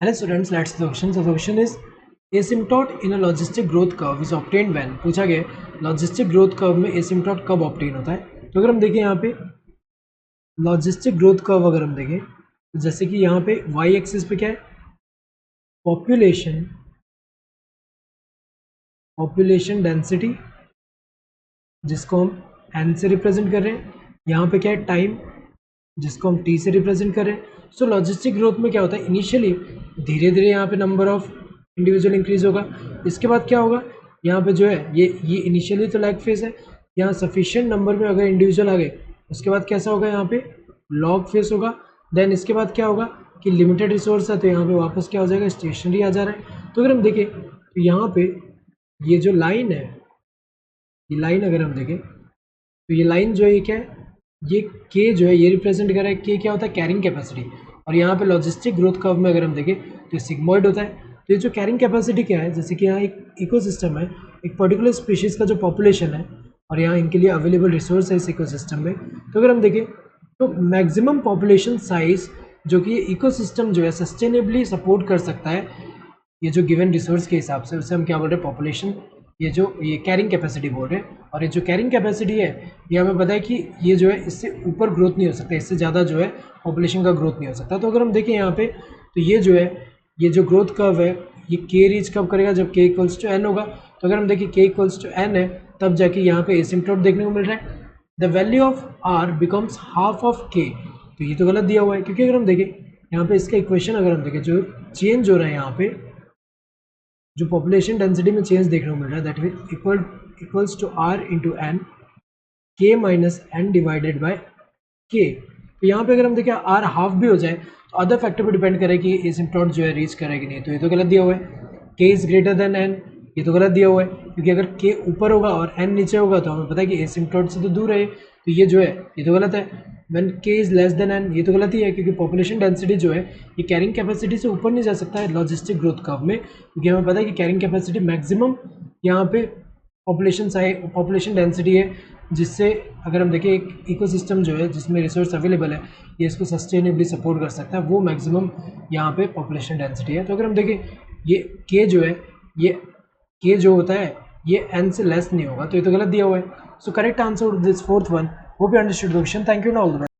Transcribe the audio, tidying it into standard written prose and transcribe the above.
Hello students, let's see the question. So the question is asymptote in a logistic growth curve is obtained when पूछा गया logistic growth curve में एसिम्पटोट कब obtain होता है। तो अगर हम देखें यहाँ पे लॉजिस्टिक ग्रोथ कर्व अगर हम देखें तो जैसे कि यहाँ पे वाई एक्सिस पे क्या है पॉपुलेशन डेंसिटी जिसको हम एन से रिप्रेजेंट कर रहे हैं, यहाँ पे क्या है टाइम जिसको हम टी से रिप्रेजेंट कर रहे हैं। सो लॉजिस्टिक ग्रोथ में क्या होता है इनिशियली धीरे धीरे यहाँ पे नंबर ऑफ इंडिविजुअल इंक्रीज होगा, इसके बाद क्या होगा यहाँ पे जो है ये इनिशियली तो लैग फेज है, यहाँ सफिशिएंट नंबर में अगर इंडिविजुअल आ गए उसके बाद कैसा होगा यहाँ पे लॉग फेज होगा। देन इसके बाद क्या होगा कि लिमिटेड रिसोर्स है तो यहाँ पे वापस क्या हो जाएगा स्टेशनरी आ जा रहा है। तो अगर हम देखें तो यहाँ पे ये जो लाइन है ये लाइन अगर हम देखें तो ये लाइन जो है ये क्या है ये के जो है ये रिप्रेजेंट कर रहा है के क्या होता है कैरिंग कैपेसिटी, और यहाँ पे लॉजिस्टिक ग्रोथ कर्व में अगर हम देखें तो सिग्मोइड होता है। तो ये जो कैरिंग कैपेसिटी क्या है जैसे कि यहाँ एक इकोसिस्टम है, एक पर्टिकुलर स्पीशीज का जो पॉपुलेशन है और यहाँ इनके लिए अवेलेबल रिसोर्स है इस इकोसिस्टम में। तो अगर हम देखें तो मैक्सिमम पॉपुलेशन साइज जो कि इकोसिस्टम जो है सस्टेनेबली सपोर्ट कर सकता है ये जो गिवन रिसोर्स के हिसाब से, उसे हम क्या बोल रहे हैं पॉपुलेशन, ये कैरिंग कैपेसिटी बोल रहे हैं। और ये जो कैरिंग कैपेसिटी है ये हमें पता है कि ये जो है इससे ऊपर ग्रोथ नहीं हो सकता, इससे ज़्यादा जो है पॉपुलेशन का ग्रोथ नहीं हो सकता। तो अगर हम देखें यहाँ पे तो ये जो है ये जो ग्रोथ कर्व है ये के रीच कब करेगा जब के इक्वल्स टू एन होगा। तो अगर हम देखें के इक्वल्स टू एन है तब जाके यहाँ पे एसिम्पटोट देखने को मिल रहा है, the value of R becomes half of K. तो ये तो गलत दिया हुआ है क्योंकि अगर हम देखें यहाँ पे इसका इक्वेशन अगर हम देखें जो चेंज हो रहा है यहाँ पे जो पॉपुलेशन डेंसिटी में चेंज देखने को मिल रहा है that is equals to R into N K minus N divided by K. तो यहाँ पे अगर हम देखें आर हाफ भी हो जाए तो अदर फैक्टर पे डिपेंड करे कि एसिम्पटोट जो है रीच करेगी नहीं, तो ये तो गलत दिया हुआ है। के इज ग्रेटर देन एन ये तो गलत दिया हुआ है क्योंकि अगर के ऊपर होगा और एन नीचे होगा तो हमें पता है कि एसिम्पटोट से तो दूर है, तो ये जो है ये तो गलत है। व्हेन के इज लेस देन एन ये तो गलत ही है क्योंकि पॉपुलेशन डेंसिटी जो है ये कैरिंग कैपेसिटी से ऊपर नहीं जा सकता है लॉजिस्टिक ग्रोथ कर्व में, क्योंकि हमें पता है कि कैरिंग कैपेसिटी मैक्सिमम यहाँ पे पॉपुलेशन डेंसिटी है जिससे अगर हम देखें एक इकोसिस्टम जो है जिसमें रिसोर्स अवेलेबल है ये इसको सस्टेनेबली सपोर्ट कर सकता है, वो मैक्सिमम यहाँ पे पॉपुलेशन डेंसिटी है। तो अगर हम देखें ये के जो है ये के जो होता है ये एन से लेस नहीं होगा, तो ये तो गलत दिया हुआ है। So correct answer this fourth one. Hope you understood the question. Thank you and all the best.